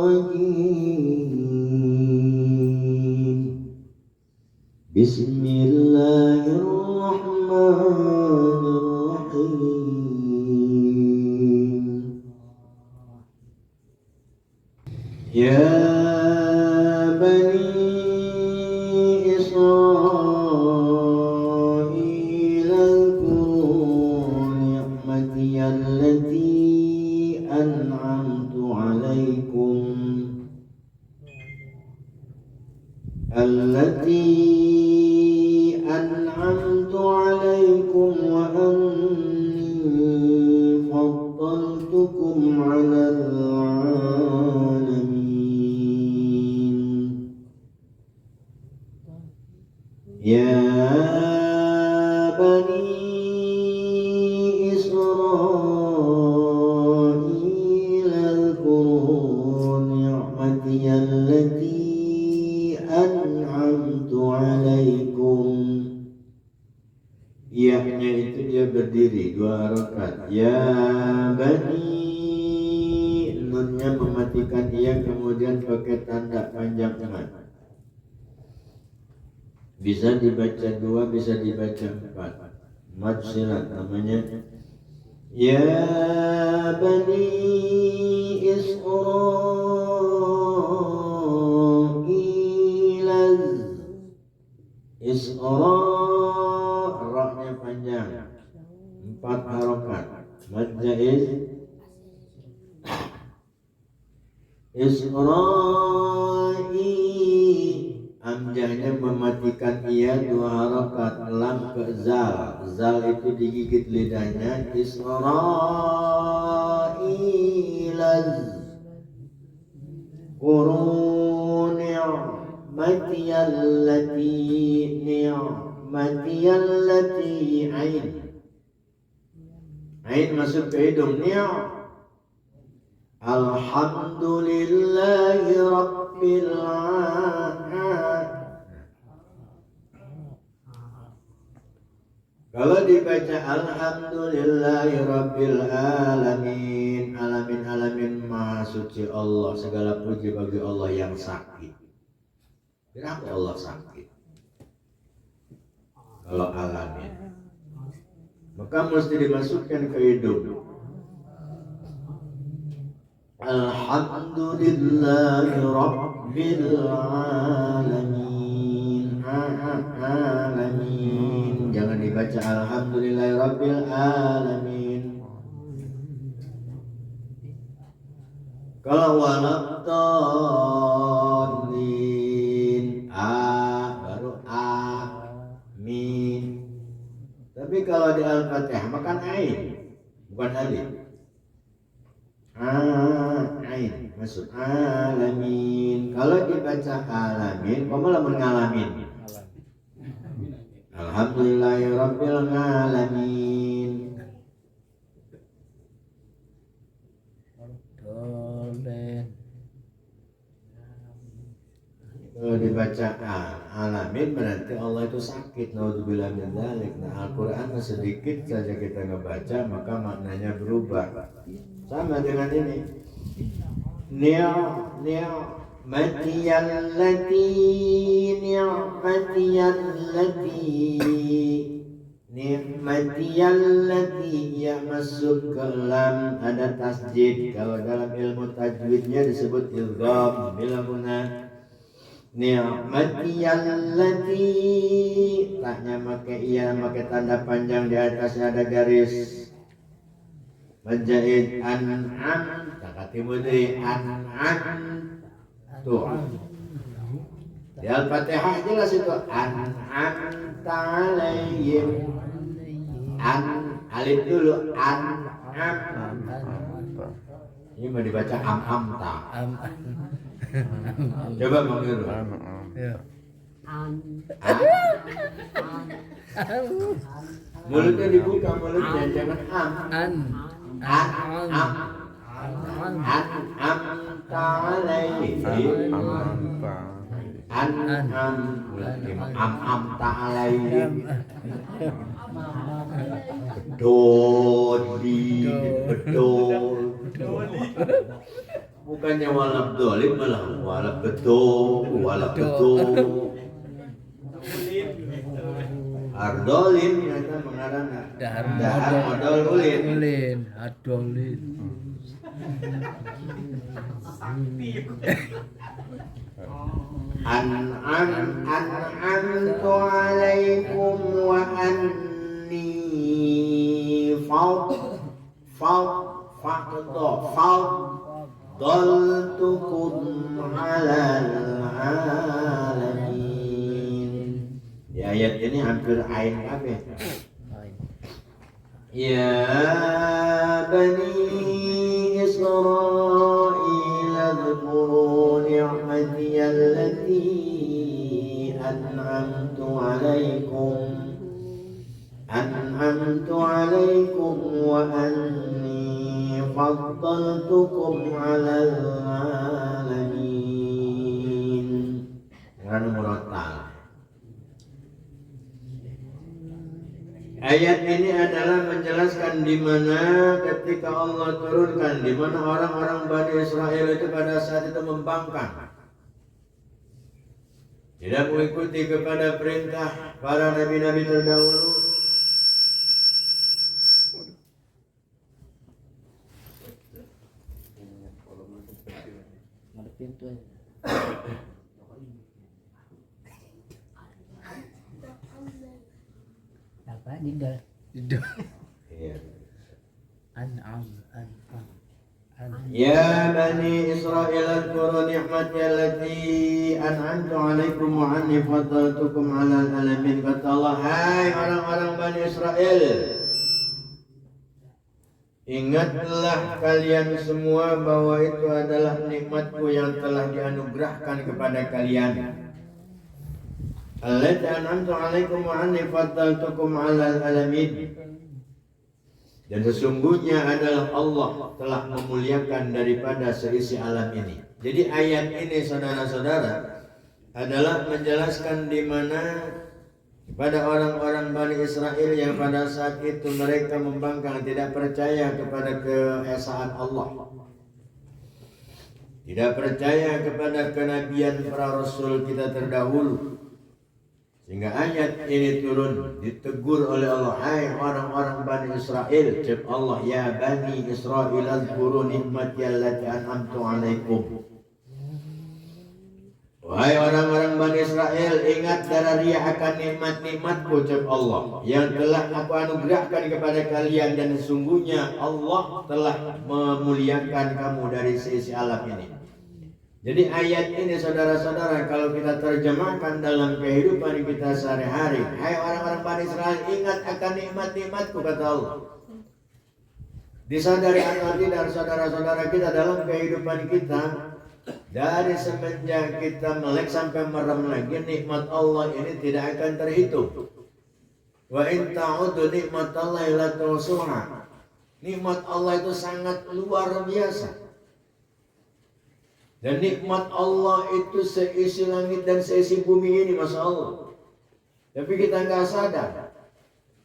الرجيم بسم الله الرحمن الرحيم يا بني إسرائيل اذكروا نعمتي التي أنعمت عليكم وأني فضلتكم على العالمين يا بني إسرائيل اذكروا نعمتي التي أنعمت عليكم. Ya-nya itu dia berdiri 2 rakaat. Ya bani, nunnya mematikan ia kemudian pakai tanda panjang tangan. Bisa dibaca 2, bisa dibaca 4. Mad silat namanya. Ya bani Isra'il, ra-nya panjang 4 harokat. Mad jaiz. Isra'il, hamzahnya mematikan ia 2 harokat. Lam ke zal, zal itu digigit lidahnya. Isra'il qurun ni'mati allati ain masuk ke hidung. Alhamdulillahi Rabbil Alamin. Kalau dibaca Alhamdulillahi Rabbil Alamin, alamin maha suci Allah, segala puji bagi Allah yang sakit. Kenapa Allah sakit? Kalau alamin, maka mesti dimasukkan ke hidung. Alhamdulillahi Rabbil Alamin. Alamin, jangan dibaca Alhamdulillahi Rabbil Alamin. Kalau walad-dallin, baru amin. Tapi kalau di Al-Fatihah makan ain, bukan alif. Ain masuk alamin. Kalau dibaca alamin, kamu lamun ngalamin. Alhamdulillahi Rabbil Alamin. Kalau dibaca alamin berarti Allah itu sakit. Naudzubillah min dzalik. Nah, Al-Quran sedikit saja kita ngebaca maka maknanya berubah. Sama dengan ini. Ni'mati allati ya masuk ke lam ada tasjid. Kalau dalam ilmu tajwidnya disebut idgham bila guna. Ni'mati allati, taknya pakai tanda panjang, di atasnya ada garis. Majahid an'am, takatimu dari an'am tuh. Di Al-Fatihah jelas itu an'am ta'alayhim. Alif dulu an'am. Ini mau dibaca am ta. Coba mengiru. Mulutnya dibuka, mulutnya jangan ta'alaihim. Bedol. Bukannya walab dolim malah walab betul, walab betul. Ardolin kata mengarana. Dahar modal ulin. Adolin. An'amtu alaikum wa anni faddaltukum alal alamin. Di ayat ini hampir ain kabeh. Ya bani Israil adhkuru ni'mati allati an'amtu alaikum wa anni faddaltukum 'alal 'alamin. Dengan murattal. Ayat ini adalah menjelaskan di mana ketika Allah turunkan, di mana orang-orang Bani Israel itu pada saat itu membangkang, tidak mengikuti kepada perintah para nabi-nabi terdahulu. Apa didal? Iya. An'am. Ya Bani Israel adhkuru ni'mati allati an'amtu 'alaikum wa anni faddaltukum 'alal alamin. Kata Allah, hai orang-orang Bani Israel, ingatlah kalian semua bahwa itu adalah nikmatku yang telah dianugerahkan kepada kalian. Allati an'amtu 'alaikum wa anni faddaltukum 'alal alamin. Dan sesungguhnya adalah Allah telah memuliakan daripada seisi alam ini. Jadi ayat ini saudara-saudara adalah menjelaskan di mana kepada orang-orang Bani Israel yang pada saat itu mereka membangkang, tidak percaya kepada keesaan Allah, tidak percaya kepada kenabian para rasul kita terdahulu. Sehingga ayat ini turun, ditegur oleh Allah, hai orang-orang Bani Israel, cep Allah, ya Bani Israel azkuru nikmati allati an'amtu alaikum. Wahai orang-orang Bani Israel, ingat dararia akan nikmat-nikmatku, cep Allah, yang telah aku anugerahkan kepada kalian, dan sesungguhnya Allah telah memuliakan kamu dari sisi alam ini. Jadi ayat ini saudara-saudara kalau kita terjemahkan dalam kehidupan kita sehari-hari, hai orang-orang Bani Israel, ingat akan nikmat-nikmatku, kata Allah. Disadari atau tidak saudara-saudara kita dalam kehidupan kita, dari semenjak kita melek sampai merem lagi, nikmat Allah ini tidak akan terhitung. Wa in ta'udu nikmatallahi la tuhsuha. Nikmat Allah itu sangat luar biasa. Dan nikmat Allah itu seisi langit dan seisi bumi ini, Masya Allah. Tapi kita nggak sadar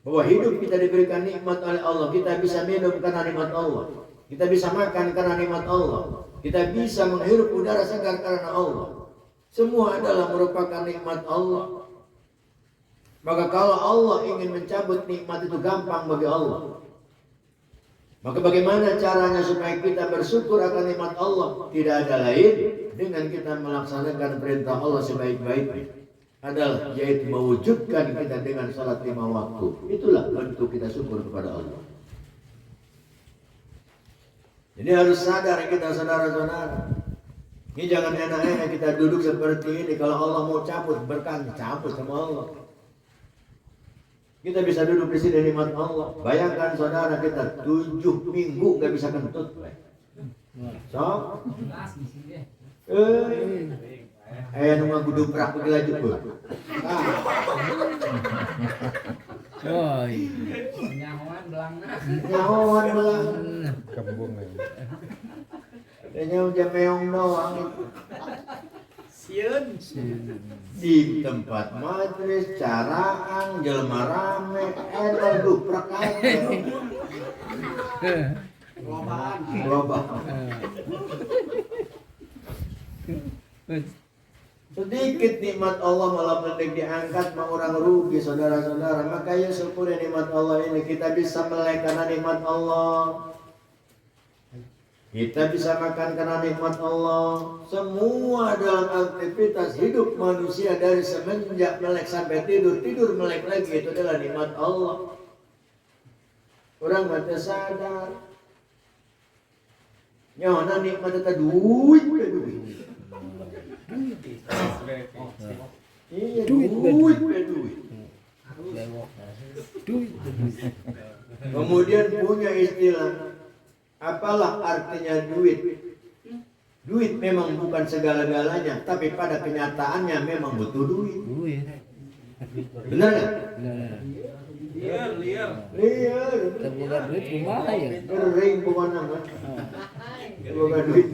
bahwa hidup kita diberikan nikmat oleh Allah. Kita bisa minum karena nikmat Allah, kita bisa makan karena nikmat Allah, kita bisa menghirup udara segar karena Allah. Semua adalah merupakan nikmat Allah. Maka kalau Allah ingin mencabut nikmat itu gampang bagi Allah. Maka bagaimana caranya supaya kita bersyukur akan nikmat Allah? Tidak ada lain dengan kita melaksanakan perintah Allah sebaik-baiknya, adalah yaitu mewujudkan kita dengan salat 5 waktu. Itulah bentuk kita syukur kepada Allah. Jadi harus sadar kita saudara-saudara. Ini jangan enak-enak kita duduk seperti ini. Kalau Allah mau cabut berkah, cabut sama Allah. Kita bisa duduk di sini nikmat Allah. Bayangkan saudara kita 7 minggu nggak bisa kentut. So, nunggu guduprak pergi lagi pun. Nyawan belang. Kembung. Kayaknya udah meong doang. Sieun. Di tempat majelis, caraan, jelma rame, enak duprak aja. Global. sedikit nikmat Allah malah mendek diangkat mah orang rugi saudara-saudara. Makanya syukur nikmat Allah ini kita bisa melek karena nikmat Allah. Kita bisa makan karena nikmat Allah. Semua dalam aktivitas hidup manusia dari semenjak melek sampai tidur melek lagi itu adalah nikmat Allah. Orang mata sadar. Nyona nikmat itu duit. Iya duit. Kemudian punya istilah. Apalah artinya duit? Duit memang bukan segala-galanya, tapi pada kenyataannya memang butuh duit. Benar nggak? Liar. Terbuka duit kumaha ya? Kering bukan nama. Bukan duit.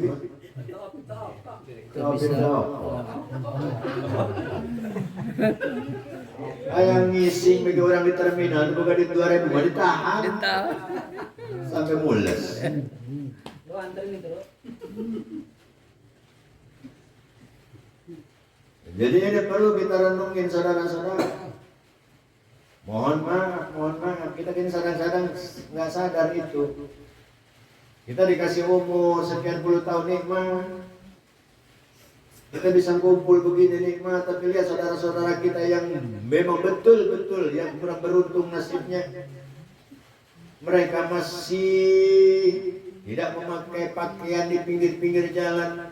Ayang ngising bagi orang di terminal, bukan di 2000 mah ditahan. Sampai mules. Jadi ini perlu kita renungin saudara-saudara. Mohon maaf, kita kini kadang-kadang nggak sadar itu. Kita dikasih umur sekian puluh tahun nikmat. Kita bisa kumpul begini nikmat, tapi lihat saudara-saudara kita yang memang betul-betul yang kurang beruntung nasibnya. Mereka masih tidak memakai pakaian di pinggir-pinggir jalan.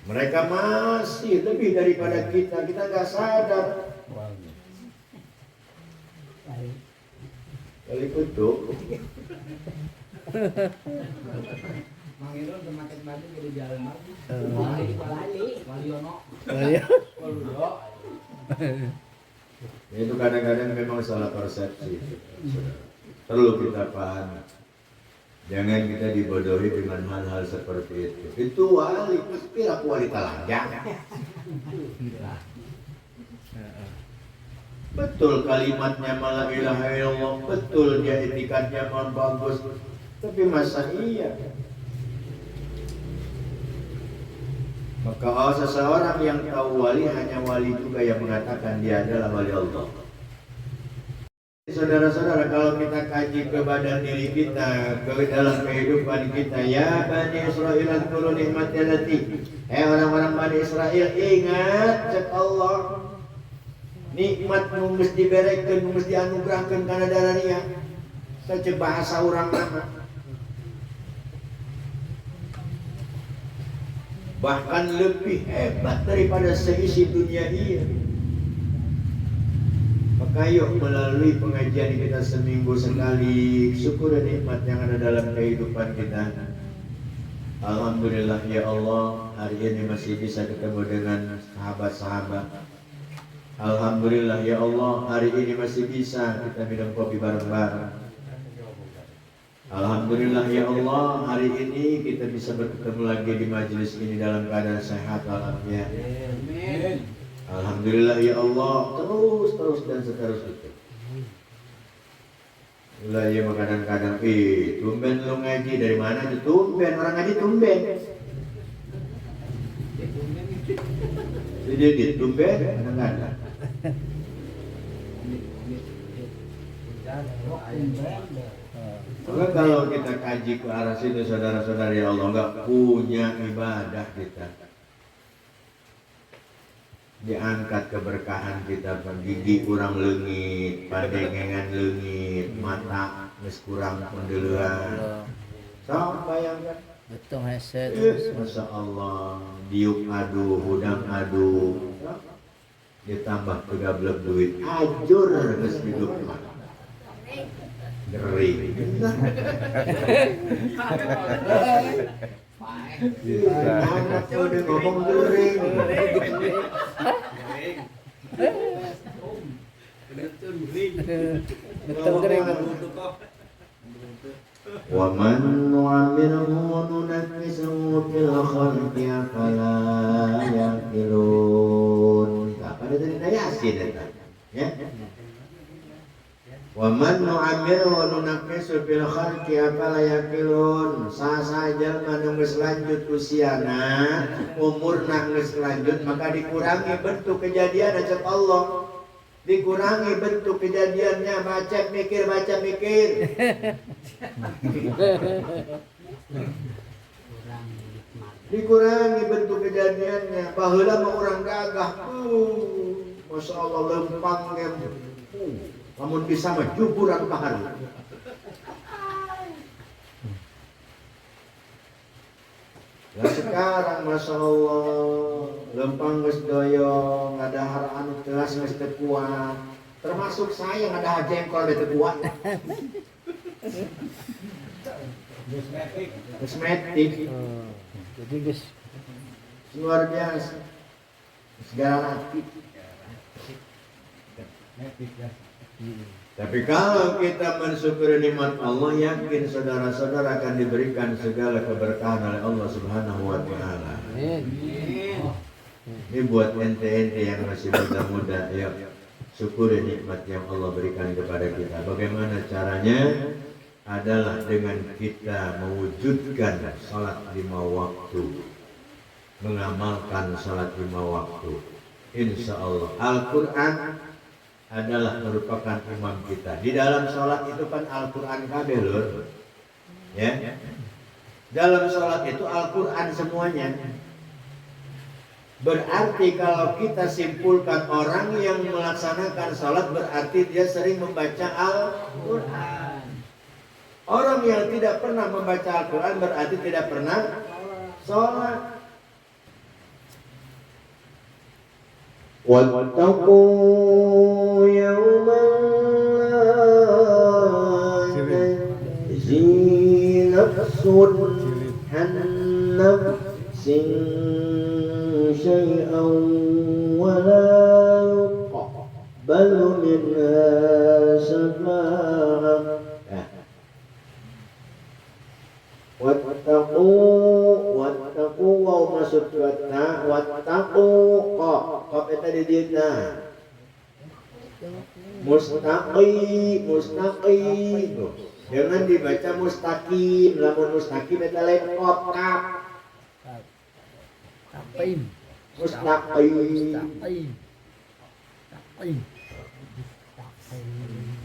Mereka masih lebih daripada kita nggak sadar. Kali kutuk. Mangirun semakin maju jadi jalan lagi. Waliono. Itu kadang-kadang memang salah persepsi. Perlu kita paham. Jangan kita dibodohi dengan hal-hal seperti itu. Itu wali, kira wali telanjang. Betul kalimatnya malah ilaha illallah, betul dia etikatnya mohon bagus. Tapi masa iya? Maka seseorang yang tahu wali hanya wali juga yang mengatakan dia adalah wali Allah. Saudara-saudara, kalau kita kaji kepada diri kita, ke dalam kehidupan kita, ya Bani Israel adkuru nikmati allati. Orang-orang Bani Israel, ingat cek Allah. Nikmatmu mesti diberekeun, mesti dianugerahkeun kana dararia. Saja bahasa orang nama. Bahkan lebih hebat daripada seisi dunia ini. Maka yuk melalui pengajian kita seminggu sekali, syukur dan nikmat yang ada dalam kehidupan kita. Alhamdulillah ya Allah, hari ini masih bisa ketemu dengan sahabat-sahabat. Alhamdulillah ya Allah, hari ini masih bisa kita minum kopi bareng-bareng. Alhamdulillah ya Allah, hari ini kita bisa bertemu lagi di majelis ini dalam keadaan sehat walafiat. Alhamdulillah ya Allah, terus dan seterusnya. Mulai ya kadang-kadang, tumben lu ngaji dari mana tuh? Tumben, orang ngaji tumben. Jadi tumben, kadang-kadang. Maka kalau kita kaji ke arah situ saudara-saudari Allah, nggak punya ibadah kita. Diangkat keberkahan kita, gigi kurang leungit, pandengengan leungit, mata geus kurang pendeuleuhan. Sok bayangkan. Betul headset. Masya Allah, diuk adu, hudang adu, ditambah pegablek duit, ajur geus hidup mah. Ngeri. Anak udah ngomong gering. Betul kering. Wa man nu'ammirhu nunakkisuhu fil khalqi afala yaqilun. Apa tadi Yasin ya? Wa man nu'amiru nunaqqisu fil khalqi afala yaqilun. Sasaja anu geus lanjut usiana, umurna geus lanjut, maka dikurangi bentuk kejadian cek Allah. Dikurangi bentuk kejadiannya, baca mikir. Dikurangi bentuk kejadiannya. Baheula mah urang gagah. Masya Allah lempang ge. Lamun bisa mah juburan bahar. Lah sekarang Masya Allah lempang geus doyong, ngadahar anu telas geus teu kuat. Termasuk saya ngadahar jengkol teu kuat. Kosmetik. Jadi guys, Luar biasa. Segala hati. Tapi kalau kita mensyukuri nikmat Allah, yakin saudara-saudara akan diberikan segala keberkahan oleh Allah Subhanahu wa taala. Ini buat ente-ente yang masih muda-muda, ayo syukuri nikmat yang Allah berikan kepada kita. Bagaimana caranya? Adalah dengan kita mewujudkan salat 5 waktu, mengamalkan salat 5 waktu. Insya Allah Al-Quran adalah merupakan imam kita. Di dalam salat itu kan Al-Quran kabeh lur. Ya. Dalam salat itu Al-Quran semuanya. Berarti kalau kita simpulkan orang yang melaksanakan salat berarti dia sering membaca Al-Quran. Orang yang tidak pernah membaca Al-Quran berarti tidak pernah sholat. Wattaqu yawman la tajzi nafsun an nafsin syai'an wa la yuqbalu minha syafa'ah. Wattaqu wa maksud wattaqu qaf eta di dieu mustaqim jangan dibaca mustaqim, lamun mustaqim eta lain qaf mustaqim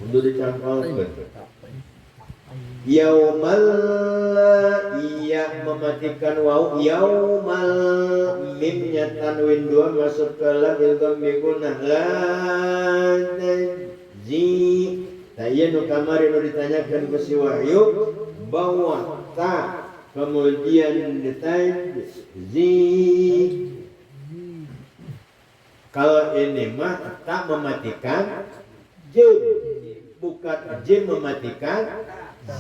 untuk dicangkalkan. Yaumal iya mematikan waw, yaumal mimnya tanwin 2 masuk ke lam ilgam bigunah la tajzi. Taya nu kamari nu ditanyakan ke si Wahyu bahwa ta kemudian ditajzi. Kalau ini mah tak mematikan jim, bukan jim mematikan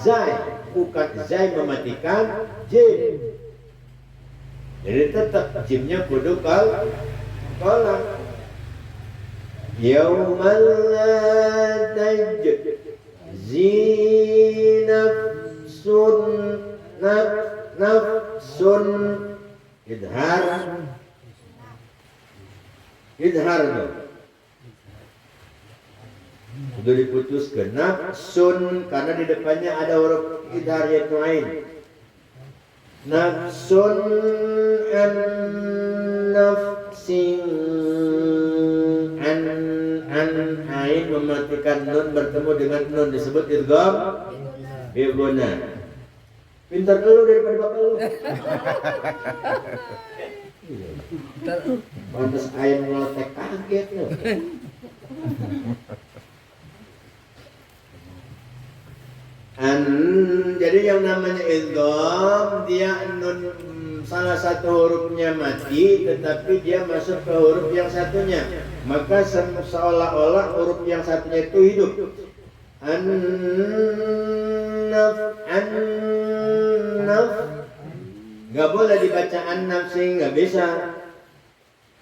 zai, bukan zai mematikan jim. Jadi tetap jimnya kudu kolam. Yaumal la tajzi nafsun idhar sudah diputuskan nafsun karena di depannya ada huruf idhar yaitu ain. Nafsun an nafsin an ain mematikan nun bertemu dengan nun disebut idgham biguna. Pintar dulu daripada bapak lu. Pantas ain ngeletek kaget lu. Jadi yang namanya idgham dia nun salah satu hurufnya mati tetapi dia masuk ke huruf yang satunya, maka seolah-olah huruf yang satunya itu hidup. An-naf nggak boleh dibaca an-naf sih, nggak bisa,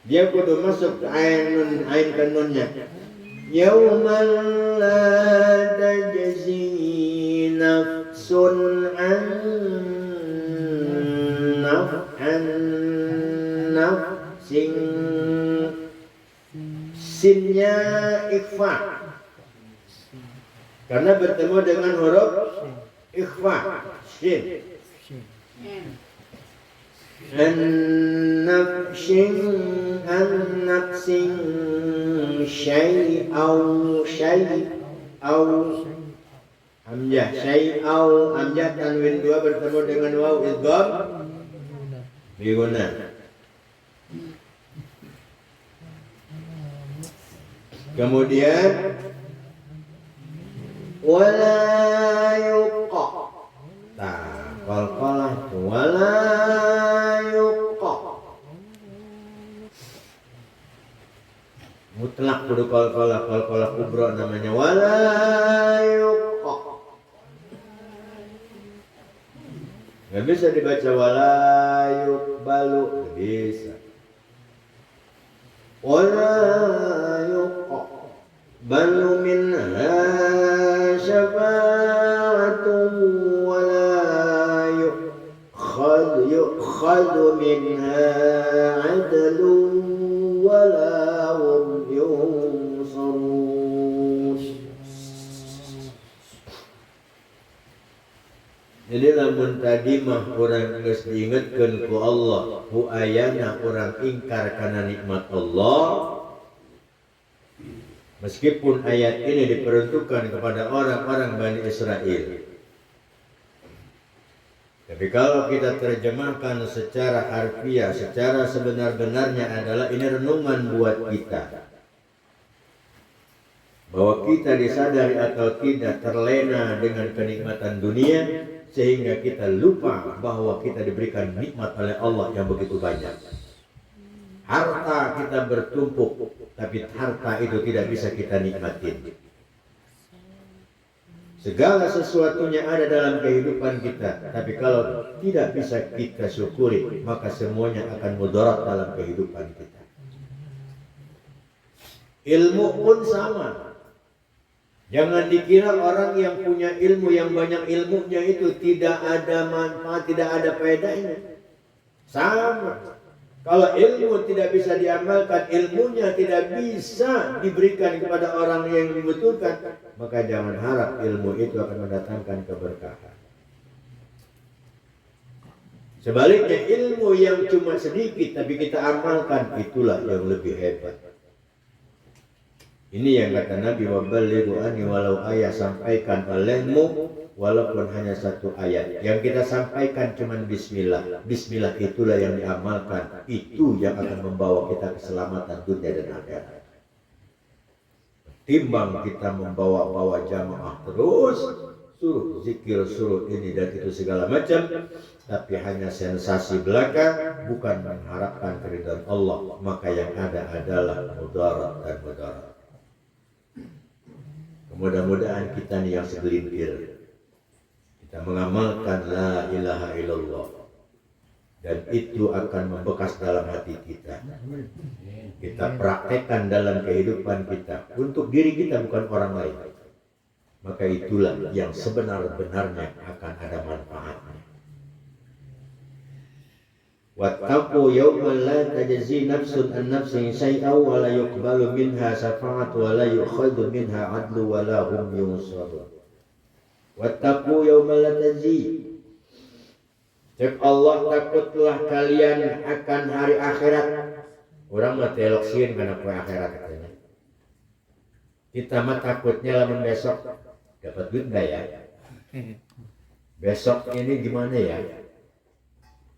dia kudu masuk ke ain ke nunnya. Yaumal la tajzi nafsun an nafsin, sinnya ikhfa, Karena bertemu dengan huruf ikhfa, shin. An-nafsin syai'au hamzah syai'au hamzah tanwin 2 bertemu dengan waw idgham biguna. Kemudian wala yuqa. Nah, qalqalah wala yuqa. Mutlak kudu qalqalah kubra namanya wala yuqa. Gak bisa dibaca wala yuqbalu, gak bisa. Wala yuqa balu minha syafa'atun wala yukhadu minha adlun wala hum yunsarun. Jadi lamun tadi mah orang geus diingetkeun ku Allah, hu ayana orang ingkar kana nikmat Allah. Meskipun ayat ini diperuntukkan kepada orang-orang Bani Israel. Tapi kalau kita terjemahkan secara harfiah, secara sebenar-benarnya adalah ini renungan buat kita. Bahwa kita disadari atau tidak terlena dengan kenikmatan dunia, sehingga kita lupa bahwa kita diberikan nikmat oleh Allah yang begitu banyak. Harta kita bertumpuk, tapi harta itu tidak bisa kita nikmatin. Segala sesuatunya ada dalam kehidupan kita, tapi kalau tidak bisa kita syukuri, maka semuanya akan mudarat dalam kehidupan kita. Ilmu pun sama. Jangan dikira orang yang punya ilmu, yang banyak ilmunya itu tidak ada manfaat, tidak ada faedahnya. Sama. Kalau ilmu tidak bisa diamalkan, ilmunya tidak bisa diberikan kepada orang yang membutuhkan, maka jangan harap ilmu itu akan mendatangkan keberkahan. Sebaliknya ilmu yang cuma sedikit tapi kita amalkan, itulah yang lebih hebat. Ini yang kata Nabi, waballighu anni walau ayat, sampaikan olehmu walaupun hanya satu ayat. Yang kita sampaikan cuma bismillah. Bismillah itulah yang diamalkan. Itu yang akan membawa kita keselamatan dunia dan akhirat. Timbang kita membawa-bawa jamaah terus, suruh zikir, suruh ini dan itu segala macam, tapi hanya sensasi belaka, bukan mengharapkan keridhaan Allah, maka yang ada adalah mudarat dan mudarat. Mudah-mudahan kita nih yang segelintir, kita mengamalkan la ilaha illallah, dan itu akan membekas dalam hati kita. Kita praktekkan dalam kehidupan kita untuk diri kita, bukan orang lain. Maka itulah yang sebenar-benarnya akan ada manfaatnya. Wattaqu yawman la tajzi nafsun an nafsin syai'an wa la yuqbalu minha syafa'atu wa la yu'khadhu minha 'adlu wa la hum yunsarun. Wattaqu yawman la tajzi. Cek Allah, takutlah kalian akan hari akhirat. Orang mah teloksin kana poe akhirat katanya. Kita mah takutnya lamun besok dapat duit enggak ya? Besok ini gimana ya?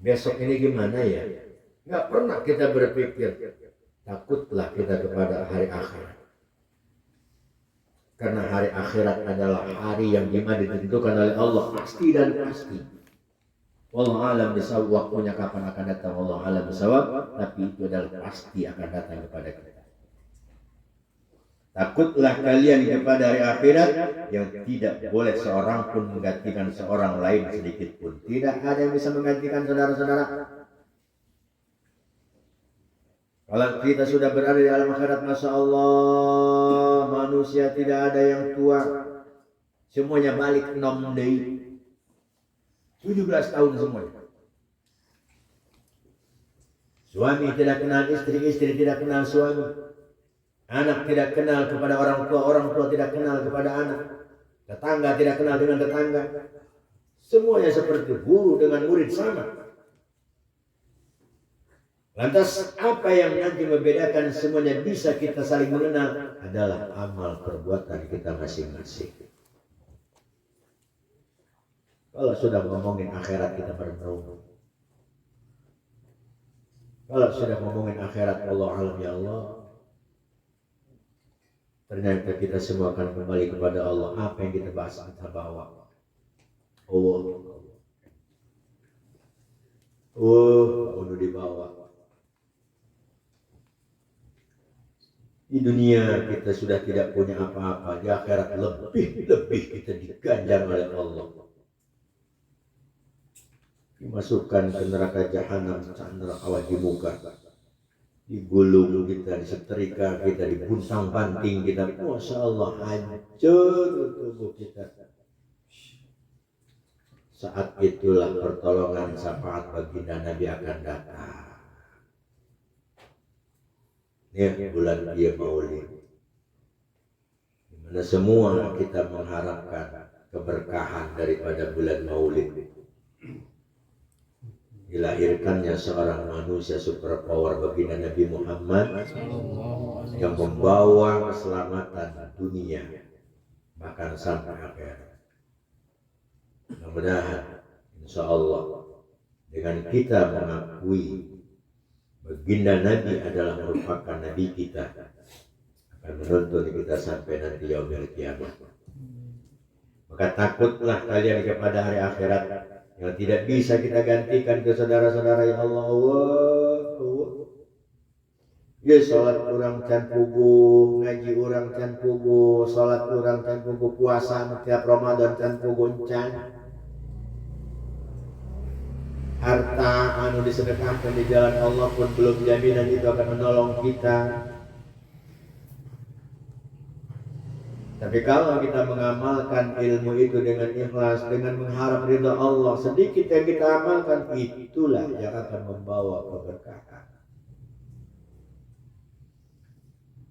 Besok ini gimana ya? Nggak pernah kita berpikir. Takutlah kita kepada hari akhirat. Karena hari akhirat adalah hari yang dimana ditentukan oleh Allah pasti dan pasti. Wallahu a'lam bishawab, waktunya kapan akan datang wallahu a'lam bishawab, tapi itu adalah pasti akan datang kepada kita. Takutlah kalian kepada hari akhirat yang tidak boleh seorang pun menggantikan seorang lain sedikit pun. Tidak ada yang bisa menggantikan saudara-saudara. Kalau kita sudah berada di alam akhirat, Masya Allah, manusia tidak ada yang tua. Semuanya balik 6 day. 17 tahun semuanya. Suami tidak kenal istri, istri tidak kenal suami. Anak tidak kenal kepada orang tua tidak kenal kepada anak. Tetangga tidak kenal dengan tetangga. Semuanya seperti guru dengan murid sama. Lantas apa yang nanti membedakan semuanya bisa kita saling mengenal adalah amal perbuatan kita masing-masing. Kalau sudah ngomongin akhirat kita merenung. Kalau sudah ngomongin akhirat Allah alam ya Allah, ternyata kita semua akan kembali kepada Allah. Apa yang kita bahas kita bawa. Udah dibawa. Di dunia kita sudah tidak punya apa-apa. Di akhirat lebih kita diganjar oleh Allah. Dimasukkan ke neraka jahanam, neraka wajib muka. Digulung kita, disetrika kita, dibuntang banting kita. Masya Allah, hancur tubuh kita. Saat itulah pertolongan syafaat baginda Nabi akan datang. Ini bulan dia Maulid, dimana semua kita mengharapkan keberkahan daripada bulan Maulid. Dilahirkannya seorang manusia superpower baginda Nabi Muhammad yang membawa keselamatan dunia bahkan sampai akhir. Mudah-mudahan insya Allah dengan kita mengakui baginda Nabi adalah merupakan Nabi kita, akan menuntun kita sampai nanti yaumil kiamat. Maka takutlah kalian kepada hari akhirat yang tidak bisa kita gantikan ke saudara-saudara ya Allah. Ya sholat orang can puguh, ngaji orang can puguh, sholat orang can puguh, puasa tiap Ramadan can puguh can. Harta anu disedekahkan di jalan Allah pun belum jaminan itu akan menolong kita. Tapi kalau kita mengamalkan ilmu itu dengan ikhlas, dengan mengharap ridha Allah, sedikit yang kita amalkan itulah yang akan membawa keberkahan.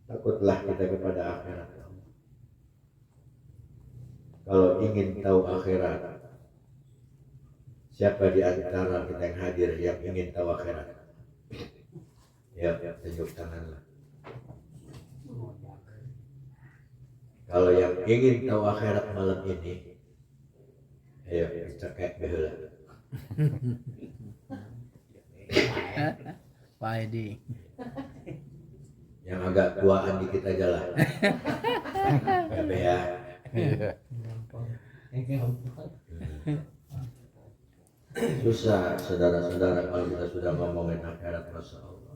Takutlah kita kepada akhirat. Kalau ingin tahu akhirat, siapa di antara kita yang hadir yang ingin tahu akhirat? Ya, tunjuk tanganlah. Kalau yang ingin tahu akhirat malam ini, ayo kita kayak beheula. Pak Edi. Yang agak tuaan di kita jalan. Ya. Susah saudara-saudara kalau kita sudah ngomongin akhirat, Masya Allah.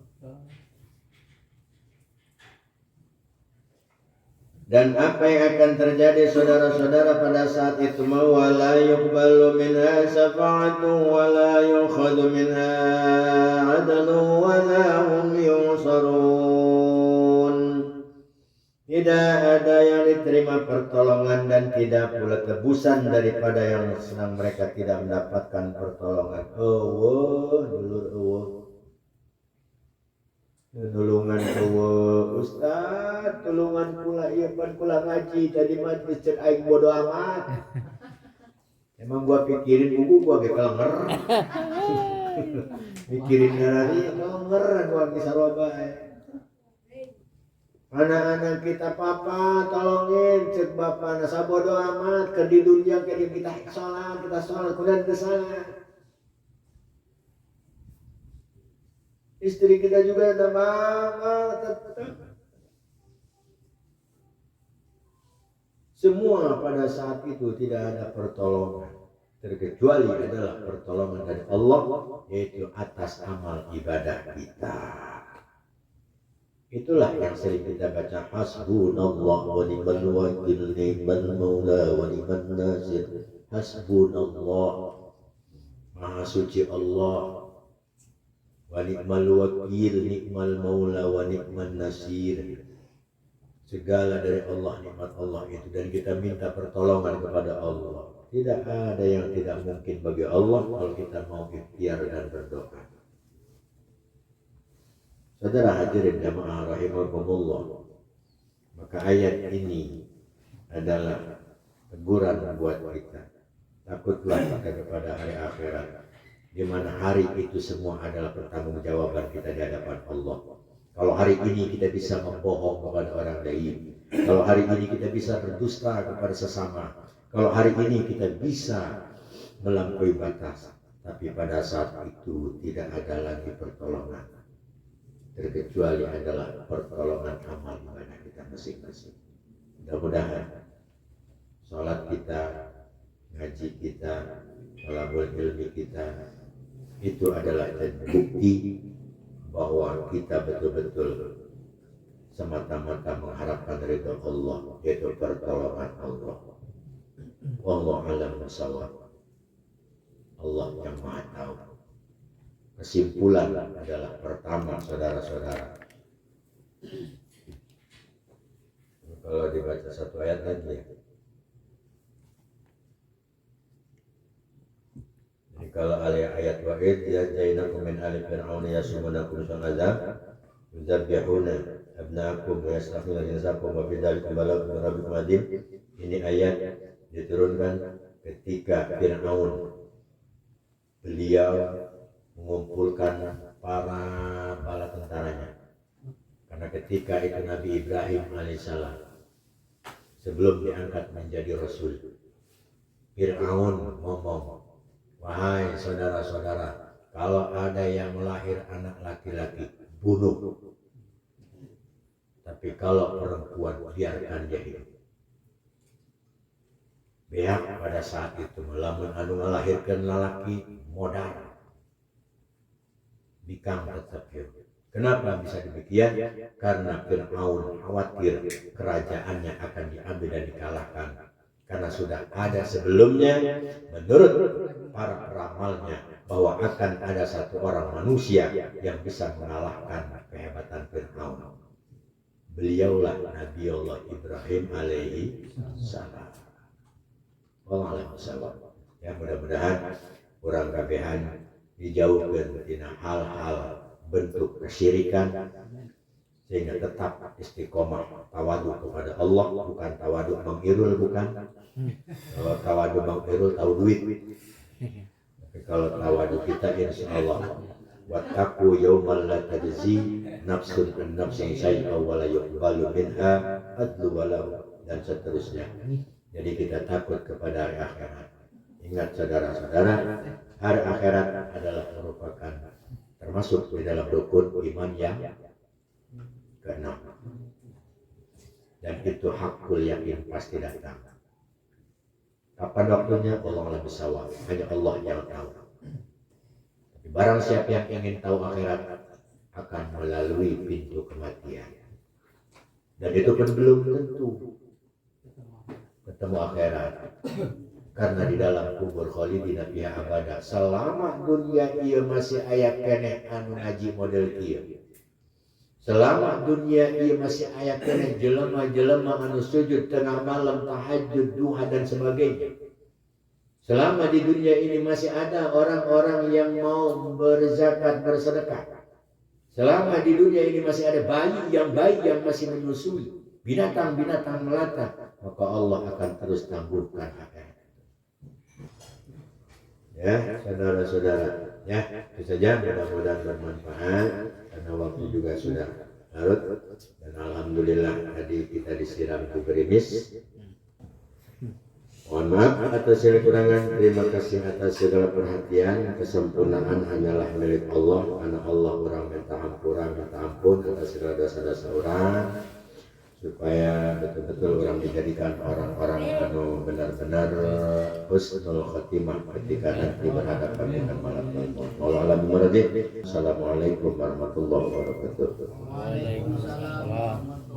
Dan apa yang akan terjadi saudara-saudara pada saat itu, wala yuqbalu minha syafa'atu wala yukhadu minha 'adlu wala hum yunsarun. Tidak ada yang diterima pertolongan dan tidak pula tebusan daripada yang senang mereka tidak mendapatkan pertolongan. Nulungan Ustaz, tulungan pula iya pan kula ngaji tadi majlis cek aing bodo amat. Emang gua pikirin buku gua ge kelenger. Mikirin ngarani kelenger gua bisa roba. Anak-anak kita papa tolongin cek bapak nasa bodo amat ke di dunia ke kita sholat kemudian ke sana. Istri kita juga ada mama tetap. Semua pada saat itu tidak ada pertolongan terkecuali adalah pertolongan dari Allah, yaitu atas amal ibadah kita. Itulah yang sering kita baca, hasbunallah wa ni'mal wakil, ni'mal maula wa ni'man nasir. Hasbunallah, maha suci Allah, wa ni'mal wakil, ni'mal maula wa ni'man nasir. Segala dari Allah, nikmat Allah itu, dan kita minta pertolongan kepada Allah. Tidak ada yang tidak mungkin bagi Allah kalau kita mau ikhtiar dan berdoa. Saudara hadirin jamaah rahimakumullah, maka ayat ini adalah teguran buat kita. Takutlah kita kepada hari akhirat, di mana hari itu semua adalah pertanggungjawaban kita di hadapan Allah. Kalau hari ini kita bisa membohong kepada orang lain, kalau hari ini kita bisa berdusta kepada sesama, kalau hari ini kita bisa melampaui batas, tapi pada saat itu tidak ada lagi pertolongan, terkecuali adalah pertolongan amal ibadah kita masing-masing. Mudah-mudahan sholat kita, ngaji kita, thalabul ilmi kita itu adalah bukti bahwa kita betul-betul semata-mata mengharapkan ridha Allah, yaitu pertolongan Allah. Wallahu a'lam bishawab. Allah yang Maha Tahu. Kesimpulan adalah pertama, saudara-saudara, kalau dibaca satu ayat lagi ya. Jadi kalau ayat wa'id ya jainakum min ali fir'auna yasumunakum su'adzab yuzabbihuna abna'akum wa yastakhuna nisakum wa bidzalikum balaghum rabbikum adim. Ini ayat diturunkan ketika Fir'aun beliau mengumpulkan para bala tentaranya. Karena ketika itu Nabi Ibrahim alaihissalam sebelum diangkat menjadi Rasul, Fir'aun ngomong, wahai saudara-saudara, kalau ada yang melahir anak laki-laki, bunuh. Tapi kalau perempuan, biarkan dia hidup. Behak pada saat itu melamun anu melahirkan lelaki modal, bikang tetap hidup. Kenapa bisa demikian? Karena Fir'aun khawatir kerajaannya akan diambil dan dikalahkan. Karena sudah ada sebelumnya menurut para peramalnya bahwa akan ada satu orang manusia yang bisa mengalahkan kehebatan Fir'aun. Beliaulah Nabi Allah Ibrahim alaihi salam. Ya, mudah-mudahan orang kabehan dijauhkan dari hal-hal bentuk kesyirikan sehingga tetap istiqomah tawadu kepada Allah, bukan tawadu mengirul, bukan. Kalau tawadu mengirul tahu duit, tapi kalau tawadu kita insya Allah wattaqu yawmal la tajzi nafsun an nafsin syai'an wa la yuqbalu minha adlu walau, dan seterusnya. Jadi kita takut kepada hari akhirat. Ingat saudara-saudara, hari akhirat adalah merupakan termasuk di dalam rukun iman yang keenam, dan itu hakul yakin pasti datang. Kapan waktunya Allah lebih sawah, hanya Allah yang tahu. Tapi barang siapa yang ingin tahu akhirat akan melalui pintu kematian, dan itu pun belum tentu ketemu akhirat. Karena di dalam kubur khalidina fiha abada, selama dunia ieu masih aya keneh anu ngaji model ieu, selama dunia ieu masih aya keneh jelema-jelema anu sujud tengah malam, tahajud, duha dan sebagainya, selama di dunia ini masih ada orang-orang yang mau berzakat, bersedekah, selama di dunia ini masih ada bayi yang masih menyusui, binatang-binatang melata, maka Allah akan terus tangguhkan akhirat. Ya, saudara-saudara, ya, itu saja, mudah-mudahan bermanfaat karena waktu juga sudah larut, dan alhamdulillah tadi kita disiram gerimis. Mohon maaf atas segala kurangan, terima kasih atas segala perhatian. Kesempurnaan hanyalah milik Allah, karena Allah orang minta ampun atas segala dosa-dosa orang, supaya betul-betul orang dijadikan orang-orang anu benar-benar husnul khotimah ketika nanti berhadapan dengan malaikat maut. Assalamualaikum warahmatullahi wabarakatuh. Waalaikumsalam.